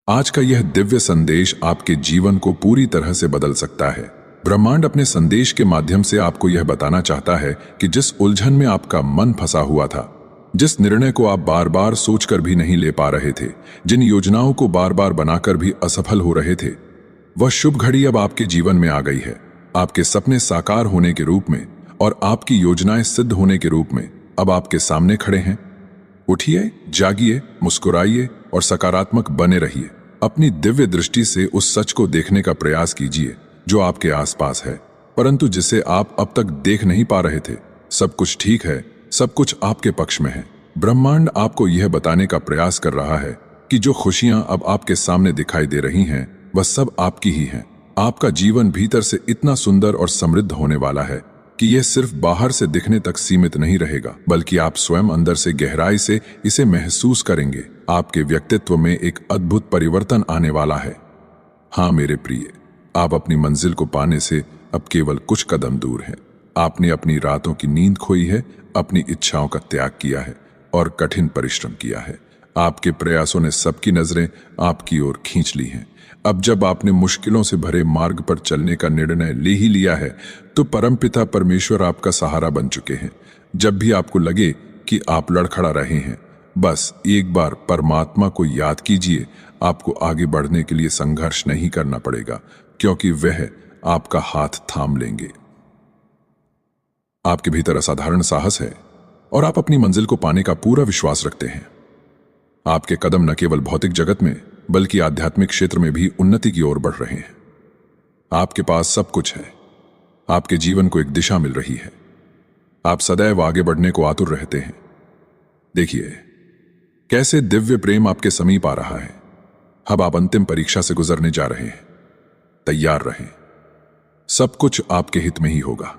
आज का यह दिव्य संदेश आपके जीवन को पूरी तरह से बदल सकता है। ब्रह्मांड अपने संदेश के माध्यम से आपको यह बताना चाहता है कि जिस उलझन में आपका मन फंसा हुआ था, जिस निर्णय को आप बार बार सोचकर भी नहीं ले पा रहे थे, जिन योजनाओं को बार बार बनाकर भी असफल हो रहे थे, वह शुभ घड़ी अब आपके जीवन में आ गई है। आपके सपने साकार होने के रूप में और आपकी योजनाएं सिद्ध होने के रूप में अब आपके सामने खड़े हैं। उठिए, जागिए, मुस्कुराइए और सकारात्मक बने रहिए। अपनी दिव्य दृष्टि से उस सच को देखने का प्रयास कीजिए जो आपके आसपास है, परंतु जिसे आप अब तक देख नहीं पा रहे थे। सब कुछ ठीक है, सब कुछ आपके पक्ष में है। ब्रह्मांड आपको यह बताने का प्रयास कर रहा है कि जो खुशियां अब आपके सामने दिखाई दे रही हैं, वह सब आपकी ही हैं। आपका जीवन भीतर से इतना सुंदर और समृद्ध होने वाला है कि यह सिर्फ बाहर से दिखने तक सीमित नहीं रहेगा, बल्कि आप स्वयं अंदर से गहराई से इसे महसूस करेंगे। आपके व्यक्तित्व में एक अद्भुत परिवर्तन आने वाला है। हाँ मेरे प्रिय, आप अपनी मंजिल को पाने से अब केवल कुछ कदम दूर हैं। आपने अपनी रातों की नींद खोई है, अपनी इच्छाओं का त्याग किया है और कठिन परिश्रम किया है। आपके प्रयासों ने सबकी नजरें आपकी ओर खींच ली हैं। अब जब आपने मुश्किलों से भरे मार्ग पर चलने का निर्णय ले ही लिया है, तो परमपिता परमेश्वर आपका सहारा बन चुके हैं। जब भी आपको लगे कि आप लड़खड़ा रहे हैं, बस एक बार परमात्मा को याद कीजिए। आपको आगे बढ़ने के लिए संघर्ष नहीं करना पड़ेगा, क्योंकि वह आपका हाथ थाम लेंगे। आपके भीतर असाधारण साहस है और आप अपनी मंजिल को पाने का पूरा विश्वास रखते हैं। आपके कदम न केवल भौतिक जगत में बल्कि आध्यात्मिक क्षेत्र में भी उन्नति की ओर बढ़ रहे हैं। आपके पास सब कुछ है। आपके जीवन को एक दिशा मिल रही है। आप सदैव आगे बढ़ने को आतुर रहते हैं। देखिए कैसे दिव्य प्रेम आपके समीप आ रहा है। अब आप अंतिम परीक्षा से गुजरने जा रहे हैं। तैयार रहें, सब कुछ आपके हित में ही होगा।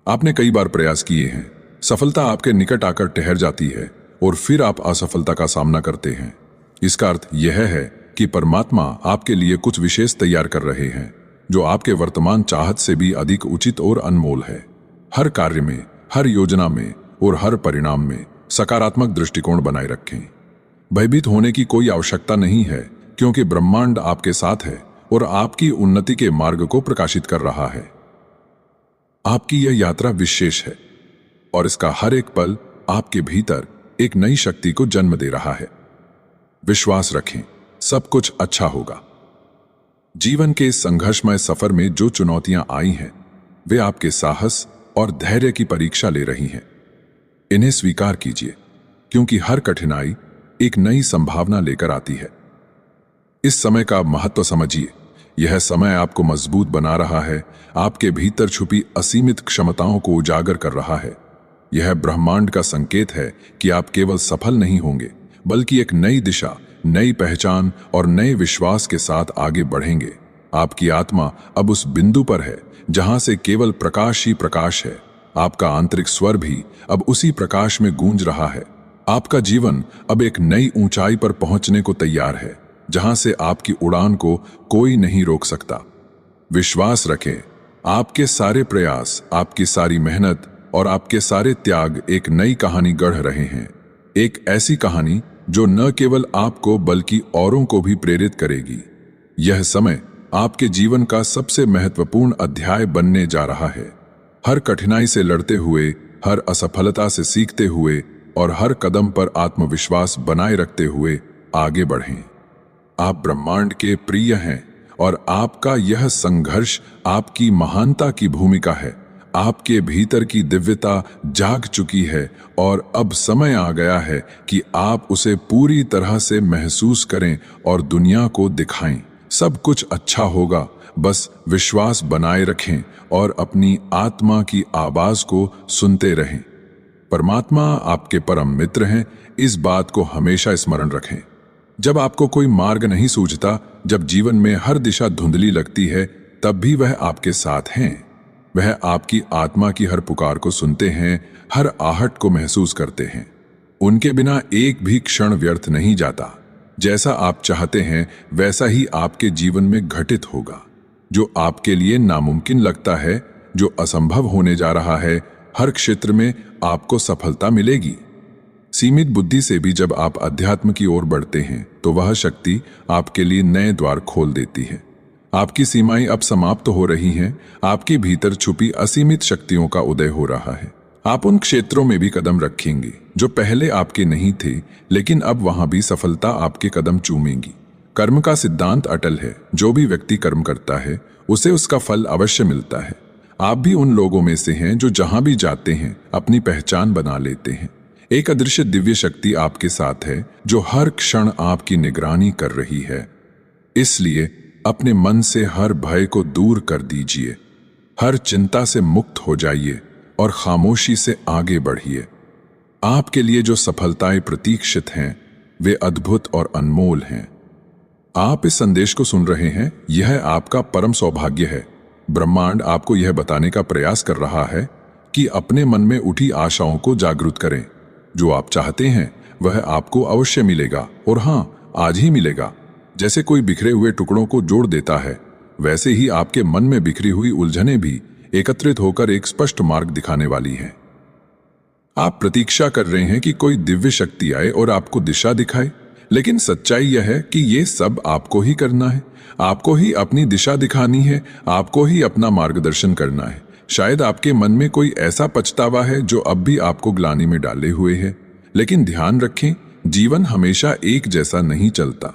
आपने कई बार प्रयास किए हैं, सफलता आपके निकट आकर ठहर जाती है और फिर आप असफलता का सामना करते हैं। इसका अर्थ यह है कि परमात्मा आपके लिए कुछ विशेष तैयार कर रहे हैं, जो आपके वर्तमान चाहत से भी अधिक उचित और अनमोल है। हर कार्य में, हर योजना में और हर परिणाम में सकारात्मक दृष्टिकोण बनाए रखें। भयभीत होने की कोई आवश्यकता नहीं है, क्योंकि ब्रह्मांड आपके साथ है और आपकी उन्नति के मार्ग को प्रकाशित कर रहा है। आपकी यह यात्रा विशेष है और इसका हर एक पल आपके भीतर एक नई शक्ति को जन्म दे रहा है। विश्वास रखें, सब कुछ अच्छा होगा। जीवन के इस संघर्षमय सफर में जो चुनौतियां आई हैं, वे आपके साहस और धैर्य की परीक्षा ले रही हैं। इन्हें स्वीकार कीजिए, क्योंकि हर कठिनाई एक नई संभावना लेकर आती है। इस समय का महत्व समझिए। यह समय आपको मजबूत बना रहा है, आपके भीतर छुपी असीमित क्षमताओं को उजागर कर रहा है। यह ब्रह्मांड का संकेत है कि आप केवल सफल नहीं होंगे, बल्कि एक नई दिशा, नई पहचान और नए विश्वास के साथ आगे बढ़ेंगे। आपकी आत्मा अब उस बिंदु पर है जहां से केवल प्रकाश ही प्रकाश है। आपका आंतरिक स्वर भी अब उसी प्रकाश में गूंज रहा है। आपका जीवन अब एक नई ऊंचाई पर पहुंचने को तैयार है, जहां से आपकी उड़ान को कोई नहीं रोक सकता। विश्वास रखें, आपके सारे प्रयास, आपकी सारी मेहनत और आपके सारे त्याग एक नई कहानी गढ़ रहे हैं। एक ऐसी कहानी जो न केवल आपको बल्कि औरों को भी प्रेरित करेगी। यह समय आपके जीवन का सबसे महत्वपूर्ण अध्याय बनने जा रहा है। हर कठिनाई से लड़ते हुए, हर असफलता से सीखते हुए और हर कदम पर आत्मविश्वास बनाए रखते हुए आगे बढ़ें। आप ब्रह्मांड के प्रिय हैं और आपका यह संघर्ष आपकी महानता की भूमिका है। आपके भीतर की दिव्यता जाग चुकी है और अब समय आ गया है कि आप उसे पूरी तरह से महसूस करें और दुनिया को दिखाएं। सब कुछ अच्छा होगा, बस विश्वास बनाए रखें और अपनी आत्मा की आवाज को सुनते रहें। परमात्मा आपके परम मित्र हैं, इस बात को हमेशा स्मरण रखें। जब आपको कोई मार्ग नहीं सूझता, जब जीवन में हर दिशा धुंधली लगती है, तब भी वह आपके साथ हैं। वह आपकी आत्मा की हर पुकार को सुनते हैं, हर आहट को महसूस करते हैं। उनके बिना एक भी क्षण व्यर्थ नहीं जाता। जैसा आप चाहते हैं वैसा ही आपके जीवन में घटित होगा। जो आपके लिए नामुमकिन लगता है, जो असंभव होने जा रहा है, हर क्षेत्र में आपको सफलता मिलेगी। सीमित बुद्धि से भी जब आप अध्यात्म की ओर बढ़ते हैं तो वह शक्ति आपके लिए नए द्वार खोल देती है। आपकी सीमाएं अब समाप्त हो रही हैं, आपके भीतर छुपी असीमित शक्तियों का उदय हो रहा है। आप उन क्षेत्रों में भी कदम रखेंगे जो पहले आपके नहीं थे, लेकिन अब वहां भी सफलता आपके कदम चूमेगी। कर्म का सिद्धांत अटल है, जो भी व्यक्ति कर्म करता है उसे उसका फल अवश्य मिलता है। आप भी उन लोगों में से हैं जो जहां भी जाते हैं अपनी पहचान बना लेते हैं। एक अदृश्य दिव्य शक्ति आपके साथ है जो हर क्षण आपकी निगरानी कर रही है। इसलिए अपने मन से हर भय को दूर कर दीजिए, हर चिंता से मुक्त हो जाइए और खामोशी से आगे बढ़िए। आपके लिए जो सफलताएं प्रतीक्षित हैं वे अद्भुत और अनमोल हैं। आप इस संदेश को सुन रहे हैं, यह आपका परम सौभाग्य है। ब्रह्मांड आपको यह बताने का प्रयास कर रहा है कि अपने मन में उठी आशाओं को जागृत करें। जो आप चाहते हैं वह आपको अवश्य मिलेगा, और हां, आज ही मिलेगा। जैसे कोई बिखरे हुए टुकड़ों को जोड़ देता है, वैसे ही आपके मन में बिखरी हुई उलझनें भी एकत्रित होकर एक स्पष्ट मार्ग दिखाने वाली हैं। आप प्रतीक्षा कर रहे हैं कि कोई दिव्य शक्ति आए और आपको दिशा दिखाए, लेकिन सच्चाई यह है कि ये सब आपको ही करना है। आपको ही अपनी दिशा दिखानी है, आपको ही अपना मार्गदर्शन करना है। शायद आपके मन में कोई ऐसा पछतावा है जो अब भी आपको ग्लानि में डाले हुए है, लेकिन ध्यान रखें, जीवन हमेशा एक जैसा नहीं चलता।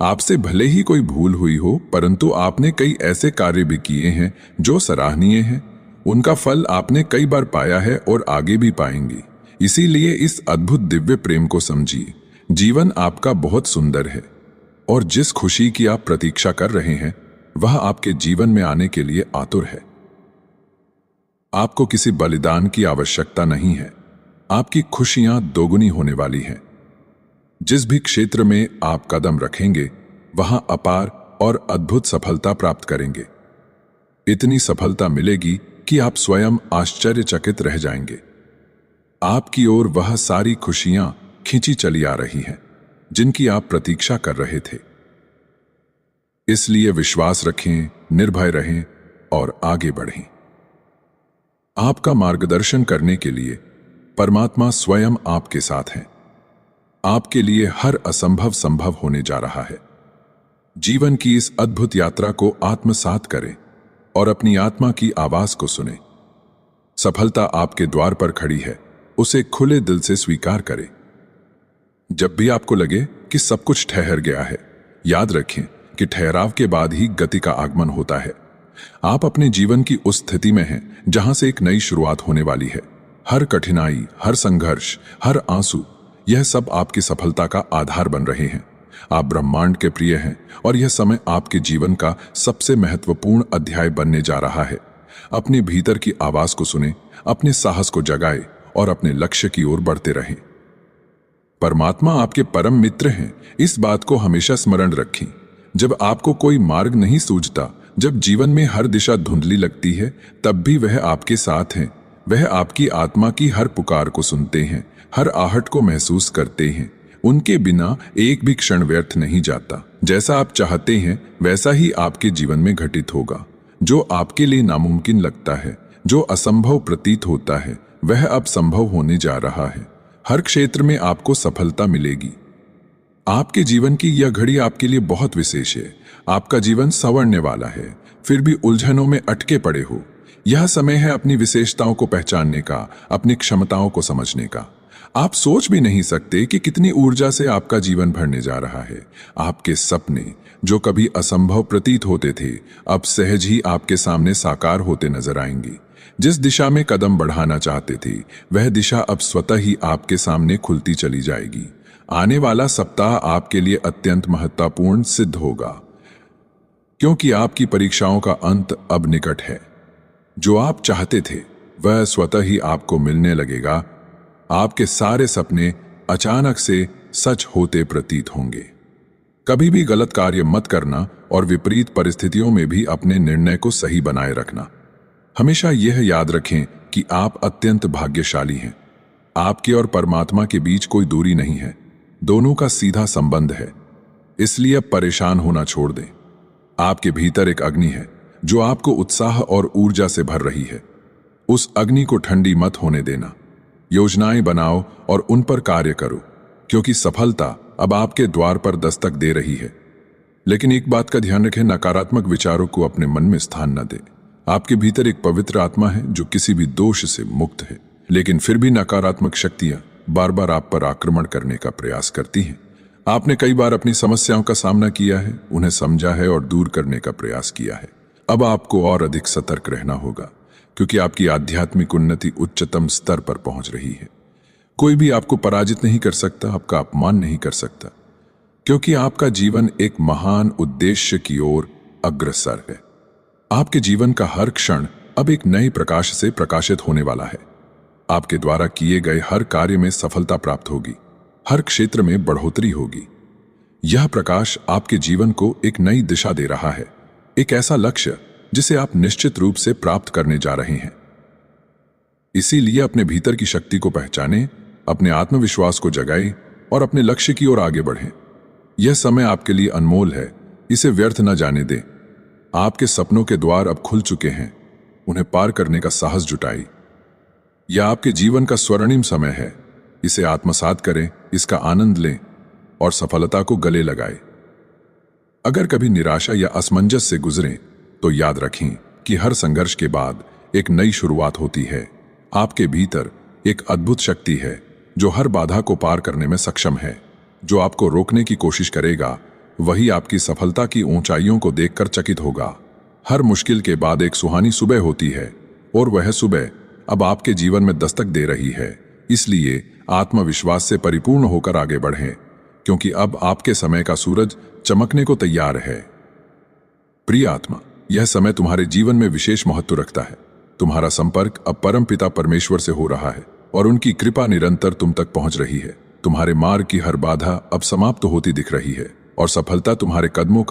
आपसे भले ही कोई भूल हुई हो, परंतु आपने कई ऐसे कार्य भी किए हैं जो सराहनीय हैं। उनका फल आपने कई बार पाया है और आगे भी पाएंगे। इसीलिए इस अद्भुत दिव्य प्रेम को समझिए। जीवन आपका बहुत सुंदर है, और जिस खुशी की आप प्रतीक्षा कर रहे हैं वह आपके जीवन में आने के लिए आतुर है। आपको किसी बलिदान की आवश्यकता नहीं है। आपकी खुशियां दोगुनी होने वाली हैं। जिस भी क्षेत्र में आप कदम रखेंगे वहां अपार और अद्भुत सफलता प्राप्त करेंगे। इतनी सफलता मिलेगी कि आप स्वयं आश्चर्यचकित रह जाएंगे। आपकी ओर वह सारी खुशियां खींची चली आ रही हैं जिनकी आप प्रतीक्षा कर रहे थे। इसलिए विश्वास रखें, निर्भय रहें और आगे बढ़ें। आपका मार्गदर्शन करने के लिए परमात्मा स्वयं आपके साथ हैं। आपके लिए हर असंभव संभव होने जा रहा है। जीवन की इस अद्भुत यात्रा को आत्मसात करें और अपनी आत्मा की आवाज को सुनें। सफलता आपके द्वार पर खड़ी है, उसे खुले दिल से स्वीकार करें। जब भी आपको लगे कि सब कुछ ठहर गया है, याद रखें कि ठहराव के बाद ही गति का आगमन होता है। आप अपने जीवन की उस स्थिति में हैं जहां से एक नई शुरुआत होने वाली है। हर कठिनाई, हर संघर्ष, हर आंसू, यह सब आपकी सफलता का आधार बन रहे हैं। आप ब्रह्मांड के प्रिय हैं और यह समय आपके जीवन का सबसे महत्वपूर्ण अध्याय बनने जा रहा है। अपने भीतर की आवाज को सुने, अपने साहस को जगाए और अपने लक्ष्य की ओर बढ़ते रहें। परमात्मा आपके परम मित्र हैं, इस बात को हमेशा स्मरण रखें। जब आपको कोई मार्ग नहीं सूझता, जब जीवन में हर दिशा धुंधली लगती है, तब भी वह आपके साथ हैं। वह आपकी आत्मा की हर पुकार को सुनते हैं, हर आहट को महसूस करते हैं। उनके बिना एक भी क्षण व्यर्थ नहीं जाता। जैसा आप चाहते हैं वैसा ही आपके जीवन में घटित होगा। जो आपके लिए नामुमकिन लगता है, जो असंभव प्रतीत होता है, वह अब संभव होने जा रहा है। हर क्षेत्र में आपको सफलता मिलेगी। आपके जीवन की यह घड़ी आपके लिए बहुत विशेष है। आपका जीवन संवरने वाला है, फिर भी उलझनों में अटके पड़े हो। यह समय है अपनी विशेषताओं को पहचानने का, अपनी क्षमताओं को समझने का। आप सोच भी नहीं सकते कि कितनी ऊर्जा से आपका जीवन भरने जा रहा है। आपके सपने जो कभी असंभव प्रतीत होते थे, अब सहज ही आपके सामने साकार होते नजर आएंगी। जिस दिशा में कदम बढ़ाना चाहते थे, वह दिशा अब स्वतः ही आपके सामने खुलती चली जाएगी। आने वाला सप्ताह आपके लिए अत्यंत महत्वपूर्ण सिद्ध होगा, क्योंकि आपकी परीक्षाओं का अंत अब निकट है। जो आप चाहते थे वह स्वतः ही आपको मिलने लगेगा। आपके सारे सपने अचानक से सच होते प्रतीत होंगे। कभी भी गलत कार्य मत करना और विपरीत परिस्थितियों में भी अपने निर्णय को सही बनाए रखना। हमेशा यह याद रखें कि आप अत्यंत भाग्यशाली हैं। आपके और परमात्मा के बीच कोई दूरी नहीं है, दोनों का सीधा संबंध है। इसलिए अब परेशान होना छोड़ दें। आपके भीतर एक अग्नि है जो आपको उत्साह और ऊर्जा से भर रही है। उस अग्नि को ठंडी मत होने देना। योजनाएं बनाओ और उन पर कार्य करो, क्योंकि सफलता अब आपके द्वार पर दस्तक दे रही है। लेकिन एक बात का ध्यान रखें, नकारात्मक विचारों को अपने मन में स्थान न दें। आपके भीतर एक पवित्र आत्मा है जो किसी भी दोष से मुक्त है, लेकिन फिर भी नकारात्मक शक्तियां बार बार आप पर आक्रमण करने का प्रयास करती हैं। आपने कई बार अपनी समस्याओं का सामना किया है, उन्हें समझा है और दूर करने का प्रयास किया है। अब आपको और अधिक सतर्क रहना होगा, क्योंकि आपकी आध्यात्मिक उन्नति उच्चतम स्तर पर पहुंच रही है। कोई भी आपको पराजित नहीं कर सकता, आपका अपमान नहीं कर सकता, क्योंकि आपका जीवन एक महान उद्देश्य की ओर अग्रसर है। आपके जीवन का हर क्षण अब एक नए प्रकाश से प्रकाशित होने वाला है। आपके द्वारा किए गए हर कार्य में सफलता प्राप्त होगी, हर क्षेत्र में बढ़ोतरी होगी। यह प्रकाश आपके जीवन को एक नई दिशा दे रहा है, एक ऐसा लक्ष्य जिसे आप निश्चित रूप से प्राप्त करने जा रहे हैं। इसीलिए अपने भीतर की शक्ति को पहचानें, अपने आत्मविश्वास को जगाएं और अपने लक्ष्य की ओर आगे बढ़ें। यह समय आपके लिए अनमोल है, इसे व्यर्थ न जाने दें। आपके सपनों के द्वार अब खुल चुके हैं, उन्हें पार करने का साहस जुटाएं। यह आपके जीवन का स्वर्णिम समय है, इसे आत्मसात करें, इसका आनंद लें और सफलता को गले लगाएं। अगर कभी निराशा या असमंजस से गुजरें तो याद रखें कि हर संघर्ष के बाद एक नई शुरुआत होती है। आपके भीतर एक अद्भुत शक्ति है जो हर बाधा को पार करने में सक्षम है। जो आपको रोकने की कोशिश करेगा वही आपकी सफलता की ऊंचाइयों को देखकर चकित होगा। हर मुश्किल के बाद एक सुहानी सुबह होती है और वह सुबह अब आपके जीवन में दस्तक दे रही है। इसलिए आत्मविश्वास से परिपूर्ण होकर आगे बढ़ें, क्योंकि अब आपके समय का सूरज चमकने को तैयार है। प्रिय आत्मा, यह समय तुम्हारे जीवन में विशेष महत्व रखता है। तुम्हारा संपर्क अब परमपिता परमेश्वर से हो रहा है और उनकी कृपा निरंतर तुम तक पहुंच रही है। तुम्हारे मार्ग की हर बाधा अब समाप्त होती दिख रही है और सफलता तुम्हारे कदमों